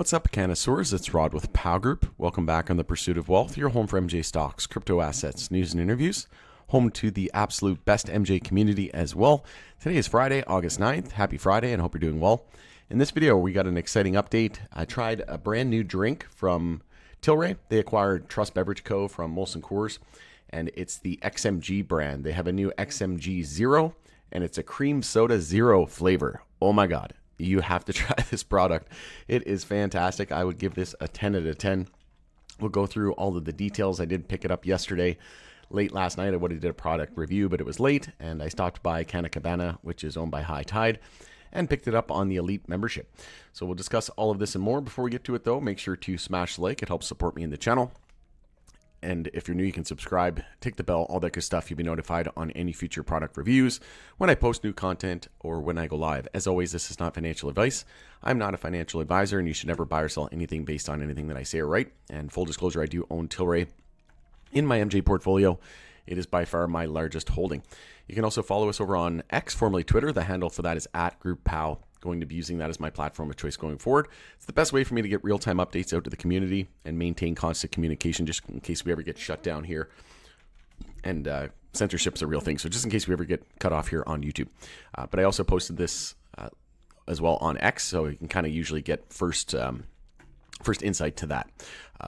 What's up, connoisseurs? It's Rod with Pow Group. Welcome back on The Pursuit of Wealth, your home for MJ stocks, crypto assets, news, and interviews. Home to the absolute best MJ community as well. Today is Friday, August 9th. Happy Friday, and hope you're doing well. In this video, we got an exciting update. I tried a brand new drink from Tilray. They acquired Trust Beverage Co. from Molson Coors, and it's the XMG brand. They have a new XMG Zero, and it's a cream soda zero flavor. Oh my God. You have to try this product. It is fantastic. I would give this a 10 out of 10. We'll go through all of the details. I did pick it up yesterday, late last night. I would have did a product review, but it was late, and I stopped by Canna Cabana, which is owned by High Tide, and picked it up on the Elite membership. So we'll discuss all of this and more. Before we get to it, though, make sure to smash the like. It helps support me in the channel. And if you're new, you can subscribe, tick the bell, all that good stuff. You'll be notified on any future product reviews, when I post new content, or when I go live. As always, this is not financial advice. I'm not a financial advisor, and you should never buy or sell anything based on anything that I say or write. And full disclosure, I do own Tilray in my MJ portfolio. It is by far my largest holding. You can also follow us over on X, formerly Twitter. The handle for that is @GroupPow. Going to be using that as my platform of choice going forward. It's the best way for me to get real-time updates out to the community and maintain constant communication just in case we ever get shut down here. And censorship's a real thing, so just in case we ever get cut off here on YouTube. But I also posted this as well on X, so you can kind of usually get first insight to that.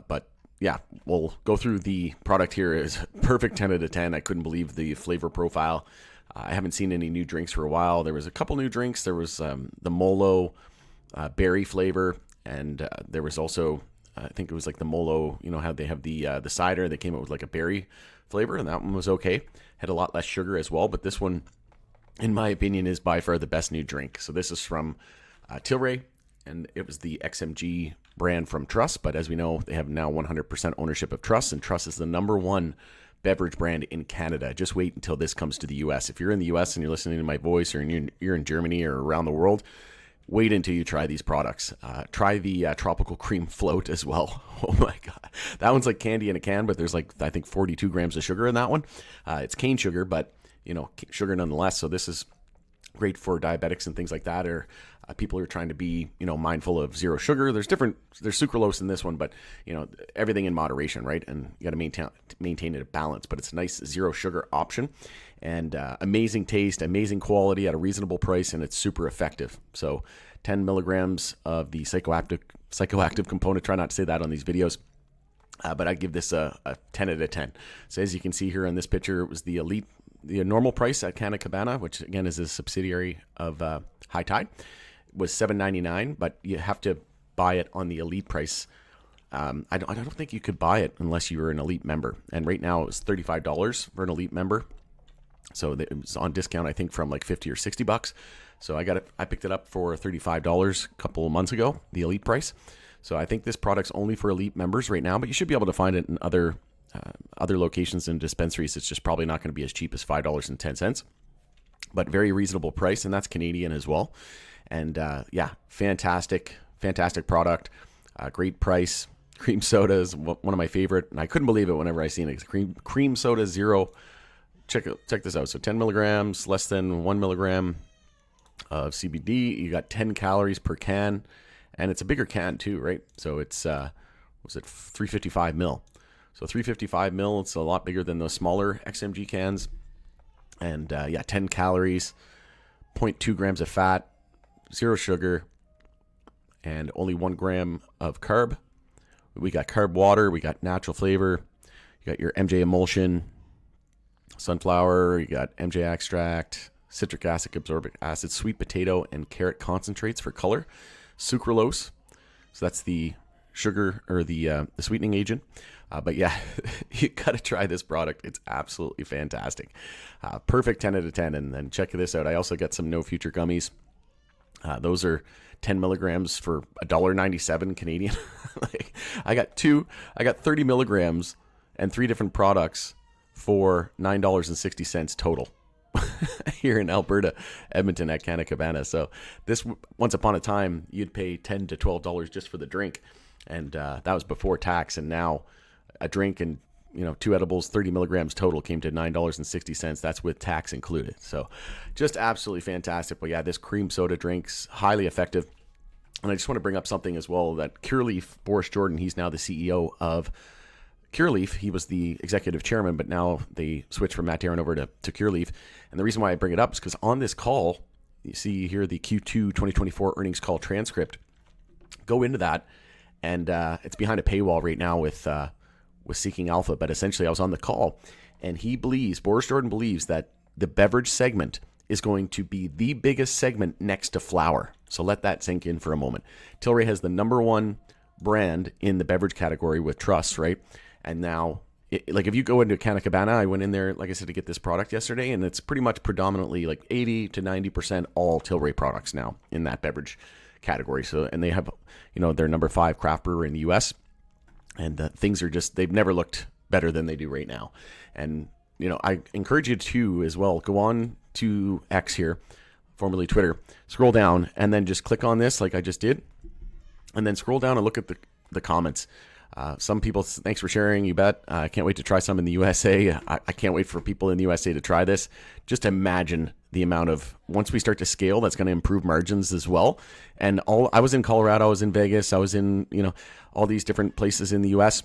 But yeah, we'll go through the product here. Is perfect 10 out of 10. I couldn't believe the flavor profile. I haven't seen any new drinks for a while. There was a couple new drinks. There was the Molo berry flavor, and there was also, I think it was like the Molo, you know how they have the cider. They came out with like a berry flavor, and that one was okay. Had a lot less sugar as well, but this one, in my opinion, is by far the best new drink. So this is from Tilray, and it was the XMG brand from Trust, but as we know, they have now 100% ownership of Trust, and Trust is the #1 beverage brand in Canada. Just wait until this comes to the US. If you're in the US and you're listening to my voice, or you're in Germany or around the world, wait until you try these products. Try the tropical cream float as well. Oh my God. That one's like candy in a can, but there's like, I think 42 grams of sugar in that one. It's cane sugar, but you know, sugar nonetheless. So this is great for diabetics and things like that, or people who are trying to be, you know, mindful of zero sugar. There's sucralose in this one, but you know, everything in moderation, right? And you got to maintain it a balance, but it's a nice zero sugar option, and amazing taste, amazing quality at a reasonable price, and it's super effective. So 10 milligrams of the psychoactive component. Try not to say that on these videos. But I give this a 10 out of 10. So as you can see here in this picture, it was the Elite, the normal price at Canna Cabana, which again is a subsidiary of High Tide, was $7.99, but you have to buy it on the Elite price. I don't think you could buy it unless you were an Elite member. And right now it was $35 for an Elite member. So it was on discount, I think, from like 50 or 60 bucks. So I picked it up for $35 a couple of months ago, the Elite price. So I think this product's only for Elite members right now, but you should be able to find it in other locations and dispensaries. It's just probably not going to be as cheap as $5.10, but very reasonable price, and that's Canadian as well. And yeah, fantastic product, great price. Cream soda is one of my favorite, and I couldn't believe it whenever I seen it. Cream soda zero. Check this out. So 10 milligrams, less than 1 milligram of CBD. You got 10 calories per can, and it's a bigger can too, right? So it's was it 355 mil? So 355 mil, it's a lot bigger than those smaller XMG cans. And yeah, 10 calories, 0.2 grams of fat, 0 sugar, and only 1 gram of carb. We got carb water, we got natural flavor, you got your MJ emulsion, sunflower, you got MJ extract, citric acid, absorbic acid, sweet potato, and carrot concentrates for color, sucralose. So that's the sugar, or the sweetening agent. But yeah, you got to try this product. It's absolutely fantastic. Perfect 10 out of 10. And then check this out. I also got some No Future gummies. Those are 10 milligrams for $1.97 Canadian. Like, I got 30 milligrams and 3 different products for $9.60 total here in Alberta, Edmonton at Canna Cabana. So this, once upon a time, you'd pay $10 to $12 just for the drink. And that was before tax. And now a drink and, you know, 2 edibles, 30 milligrams total, came to $9.60. That's with tax included. So just absolutely fantastic. But yeah, this cream soda drink's highly effective. And I just want to bring up something as well, that Cureleaf, Boris Jordan, he's now the CEO of Cureleaf. He was the executive chairman, but now they switched from Matt Darren over to Cureleaf. And the reason why I bring it up is because on this call, you see here the Q2 2024 earnings call transcript. Go into that, and it's behind a paywall right now with Seeking Alpha. But essentially, I was on the call, and Boris Jordan believes that the beverage segment is going to be the biggest segment next to flower. So let that sink in for a moment. Tilray has the number one brand in the beverage category with Truss, right? And now, like if you go into Canna Cabana, I went in there, like I said, to get this product yesterday, and it's pretty much predominantly like 80 to 90% all Tilray products now in that beverage category. So, and they have, their number 5 craft brewer in the US, and things are just, they've never looked better than they do right now. And, I encourage you to as well, go on to X here, formerly Twitter, scroll down and then just click on this like I just did, and then scroll down and look at the comments. Some people, thanks for sharing, you bet. I can't wait to try some in the USA. I can't wait for people in the USA to try this. Just imagine the amount of, once we start to scale, that's going to improve margins as well. And I was in Colorado, I was in Vegas, I was in, all these different places in the US,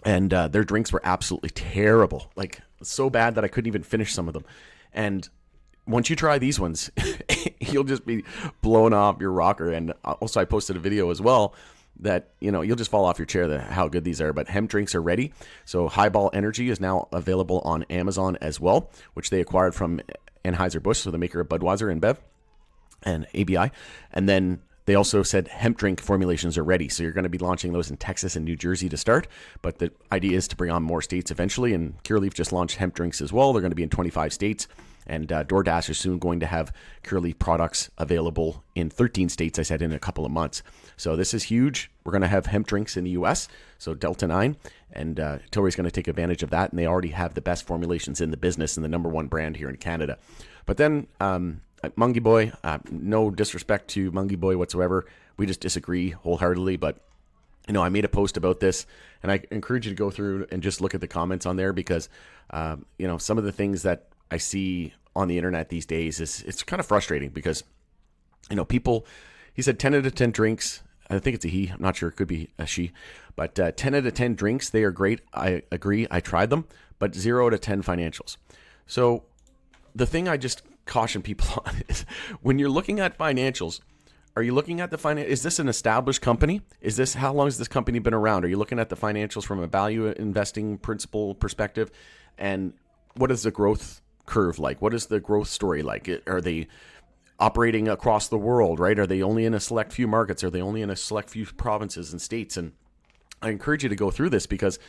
and their drinks were absolutely terrible. Like so bad that I couldn't even finish some of them. And once you try these ones, you'll just be blown off your rocker. And also I posted a video as well that, you'll just fall off your chair how good these are. But hemp drinks are ready. So Highball Energy is now available on Amazon as well, which they acquired from Anheuser-Busch, so the maker of Budweiser and Bev and ABI. And then they also said hemp drink formulations are ready. So you're going to be launching those in Texas and New Jersey to start. But the idea is to bring on more states eventually. And Cureleaf just launched hemp drinks as well. They're going to be in 25 states. And DoorDash is soon going to have Cureleaf products available in 13 states, I said, in a couple of months. So this is huge. We're going to have hemp drinks in the U.S., so Delta 9. And Tilray's going to take advantage of that. And they already have the best formulations in the business and the number one brand here in Canada. But then Mungie Boy, no disrespect to Mungie Boy whatsoever. We just disagree wholeheartedly. But, I made a post about this, and I encourage you to go through and just look at the comments on there because, some of the things that I see on the internet these days it's kind of frustrating because, people, he said 10 out of 10 drinks. I think it's a he. I'm not sure. It could be a she. But 10 out of 10 drinks, they are great. I agree. I tried them. But 0 out of 10 financials. So the thing I just caution people on is when you're looking at financials, are you looking at is this an established company? How long has this company been around? Are you looking at the financials from a value investing principle perspective? And what is the growth curve like? What is the growth story like? Are they operating across the world, right? Are they only in a select few markets? Are they only in a select few provinces and states? And I encourage you to go through this because,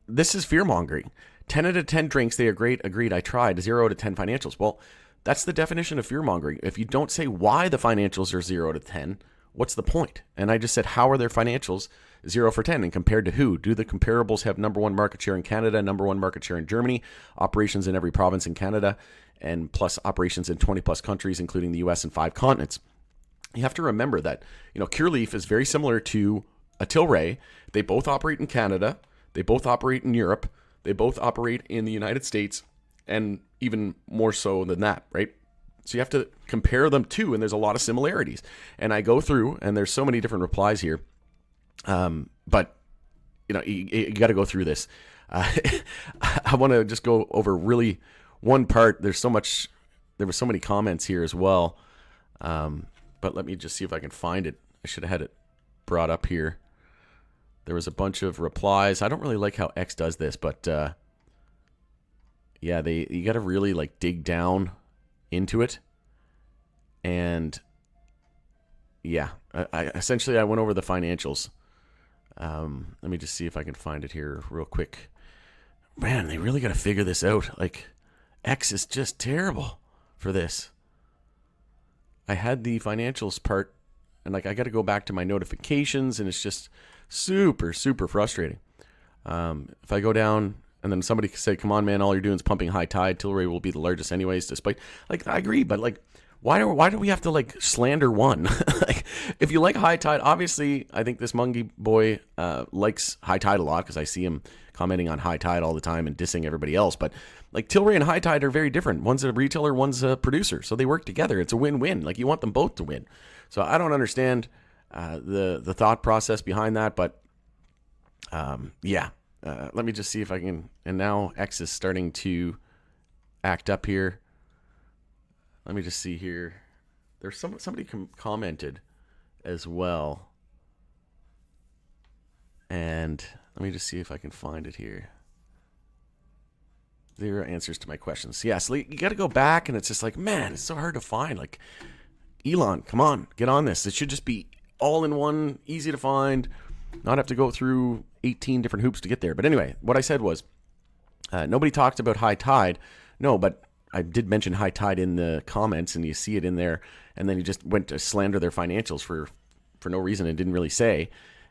this is fear mongering. 10 out of 10 drinks, they are great. Agreed. I tried. 0 out of 10 financials. Well, that's the definition of fear mongering. If you don't say why the financials are 0 out of 10, what's the point? And I just said, how are their financials 0 for 10 and compared to who? Do the comparables have number one market share in Canada, number one market share in Germany, operations in every province in Canada, and plus operations in 20 plus countries, including the US and 5 continents? You have to remember that, Cureleaf is very similar to a Tilray. They both operate in Canada. They both operate in Europe. They both operate in the United States, and even more so than that, right? So you have to compare them too, and there's a lot of similarities. And I go through, and there's so many different replies here. But you got to go through this. I want to just go over really one part. There were so many comments here as well. But let me just see if I can find it. I should have had it brought up here. There was a bunch of replies. I don't really like how X does this, but yeah, you got to really dig down into it. And yeah, I essentially went over the financials. Let me just see if I can find it here real quick. Man, they really got to figure this out. X is just terrible for this. I had the financials part, and I got to go back to my notifications, and it's just super, super frustrating. If I go down and then somebody say, come on, man, all you're doing is pumping high tide. Tilray will be the largest anyways, despite, I agree, but why do we have to slander one? If you like high tide, obviously, I think this Mungie Boy likes high tide a lot because I see him commenting on high tide all the time and dissing everybody else. But Tilray and high tide are very different. One's a retailer, one's a producer. So they work together. It's a win-win. You want them both to win. So I don't understand the thought process behind that, but let me just see if I can. And now X is starting to act up here. Let me just see here. There's somebody commented as well, and let me just see if I can find it here. 0 answers to my questions. Yeah, so you got to go back, and it's just like, man, it's so hard to find. Like, Elon, come on, get on this. It should just be all in one, easy to find, not have to go through 18 different hoops to get there. But anyway, what I said was, nobody talked about high tide. No, but I did mention high tide in the comments, and you see it in there. And then you just went to slander their financials for no reason and didn't really say.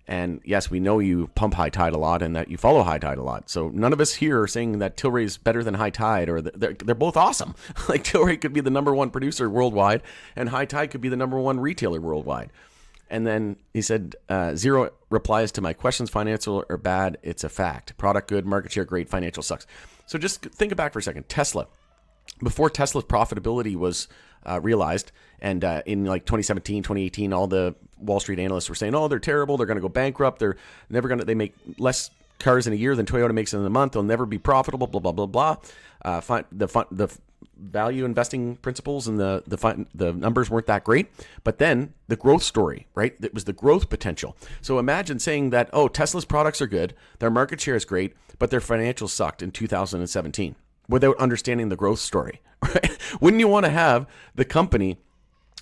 And yes, we know you pump high tide a lot and that you follow high tide a lot. So none of us here are saying that Tilray is better than high tide, or they're both awesome. Like, Tilray could be the number one producer worldwide, and high tide could be the number one retailer worldwide. And then he said, 0 replies to my questions. Financial or bad, it's a fact. Product good, market share great, financial sucks. So just think back for a second. Tesla. Before Tesla's profitability was realized, and in like 2017, 2018, all the Wall Street analysts were saying, oh, they're terrible, they're going to go bankrupt, they make less cars in a year than Toyota makes in a month, they'll never be profitable, blah, blah, blah, blah. The value investing principles and the numbers weren't that great. But then the growth story, right? It was the growth potential. So imagine saying that, oh, Tesla's products are good, their market share is great, but their financials sucked in 2017. Without understanding the growth story, right? Wouldn't you want to have the company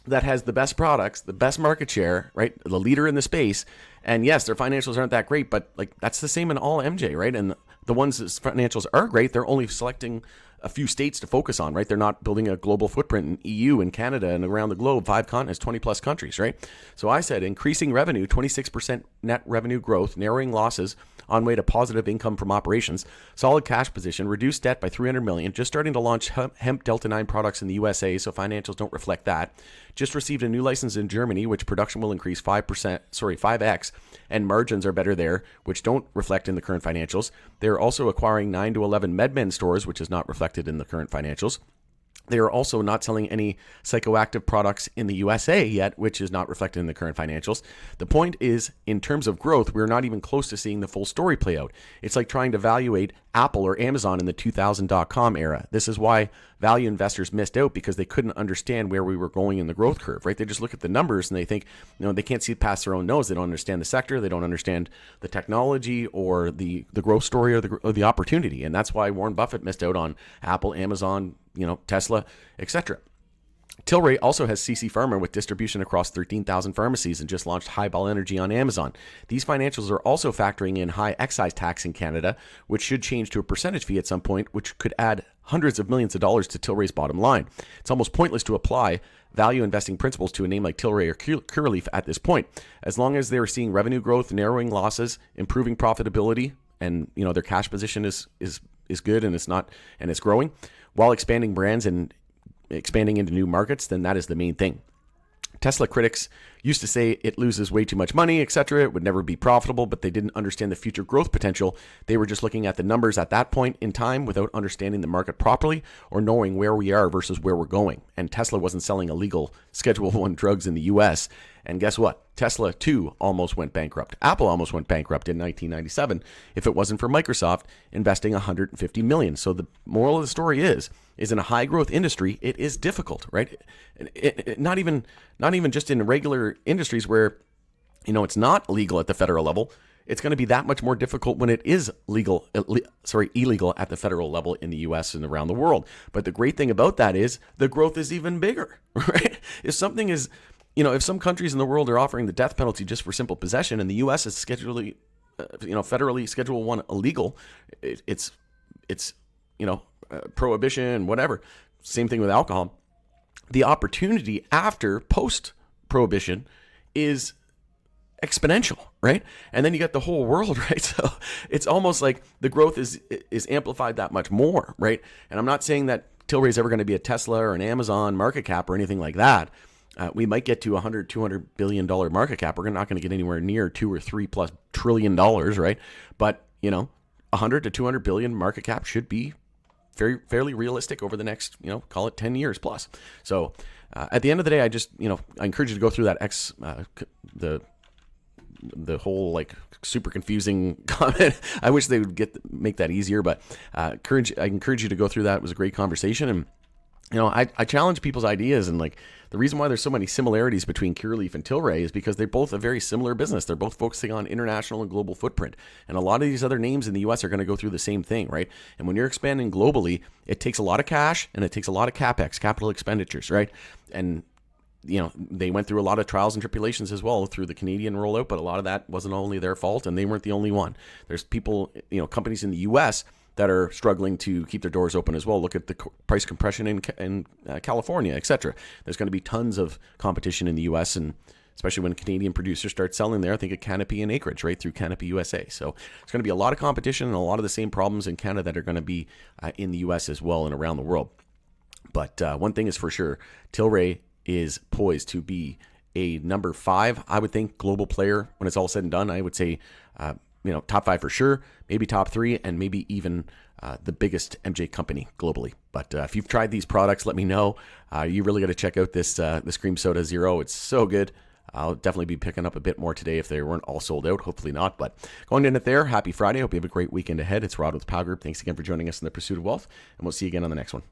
that has the best products, the best market share, right? The leader in the space. And yes, their financials aren't that great, but like that's the same in all MJ, right? And the ones whose financials are great, they're only selecting a few states to focus on, right? They're not building a global footprint in EU and Canada and around the globe, 5 continents, 20 plus countries, right? So I said increasing revenue, 26% net revenue growth, narrowing losses, on way to positive income from operations, solid cash position, reduced debt by $300 million, just starting to launch hemp Delta 9 products in the USA, so financials don't reflect that. Just received a new license in Germany, which production will increase 5x, and margins are better there, which don't reflect in the current financials. They're also acquiring 9 to 11 MedMen stores, which is not reflected in the current financials. They are also not selling any psychoactive products in the USA yet, which is not reflected in the current financials. The point is, in terms of growth, we're not even close to seeing the full story play out. It's like trying to evaluate Apple or Amazon in the 2000 .com era. This is why value investors missed out, because they couldn't understand where we were going in the growth curve, right? They just look at the numbers and they think, they can't see past their own nose. They don't understand the sector. They don't understand the technology or the growth story or the opportunity. And that's why Warren Buffett missed out on Apple, Amazon, Tesla, etc. Tilray also has CC Pharma with distribution across 13,000 pharmacies and just launched Highball Energy on Amazon. These financials are also factoring in high excise tax in Canada, which should change to a percentage fee at some point, which could add hundreds of millions of dollars to Tilray's bottom line. It's almost pointless to apply value investing principles to a name like Tilray or Curaleaf at this point. As long as they're seeing revenue growth, narrowing losses, improving profitability, and their cash position is good and it's growing, while expanding brands and expanding into new markets, then that is the main thing. Tesla critics used to say it loses way too much money, etc. It would never be profitable, but they didn't understand the future growth potential. They were just looking at the numbers at that point in time without understanding the market properly or knowing where we are versus where we're going. And Tesla wasn't selling illegal Schedule 1 drugs in the US. And guess what? Tesla too almost went bankrupt. Apple almost went bankrupt in 1997 if it wasn't for Microsoft investing $150 million. So the moral of the story is in a high growth industry, it is difficult, right? Not even just in regular industries where, it's not legal at the federal level. It's going to be that much more difficult when it is illegal at the federal level in the US and around the world. But the great thing about that is the growth is even bigger, right? If something is, if some countries in the world are offering the death penalty just for simple possession, and the US is federally Schedule 1 illegal, it's prohibition, whatever. Same thing with alcohol. The opportunity after post-prohibition is exponential, right? And then you get the whole world, right? So it's almost like the growth is amplified that much more, right? And I'm not saying that Tilray is ever going to be a Tesla or an Amazon market cap or anything like that. We might get to $200 billion market cap. We're not going to get anywhere near 2 or 3 plus trillion dollars, right? But 100 to 200 billion market cap should be fairly realistic over the next, call it 10 years plus. So at the end of the day, I encourage you to go through that the whole like super confusing comment. I wish they would make that easier, but I encourage you to go through that. It was a great conversation, and I challenge people's ideas, and like the reason why there's so many similarities between Curaleaf and Tilray is because they're both a very similar business. They're both focusing on international and global footprint. And a lot of these other names in the US are going to go through the same thing, right? And when you're expanding globally, it takes a lot of cash and it takes a lot of CapEx, capital expenditures, right? And they went through a lot of trials and tribulations as well through the Canadian rollout, but a lot of that wasn't only their fault, and they weren't the only one. There's people, companies in the US that are struggling to keep their doors open as well. Look at the price compression in California, etc. There's going to be tons of competition in the U.S., and especially when Canadian producers start selling there. I think of Canopy and Acreage, right, through Canopy USA. So it's going to be a lot of competition and a lot of the same problems in Canada that are going to be in the U.S. as well and around the world. But one thing is for sure, Tilray is poised to be a number 5, I would think, global player when it's all said and done. I would say top 5 for sure, maybe top 3, and maybe even the biggest MJ company globally. But if you've tried these products, let me know. You really got to check out this Cream Soda Zero. It's so good. I'll definitely be picking up a bit more today if they weren't all sold out. Hopefully not. But going to end it there. Happy Friday. Hope you have a great weekend ahead. It's Rod with Power Group. Thanks again for joining us in the Pursuit of Wealth, and we'll see you again on the next one.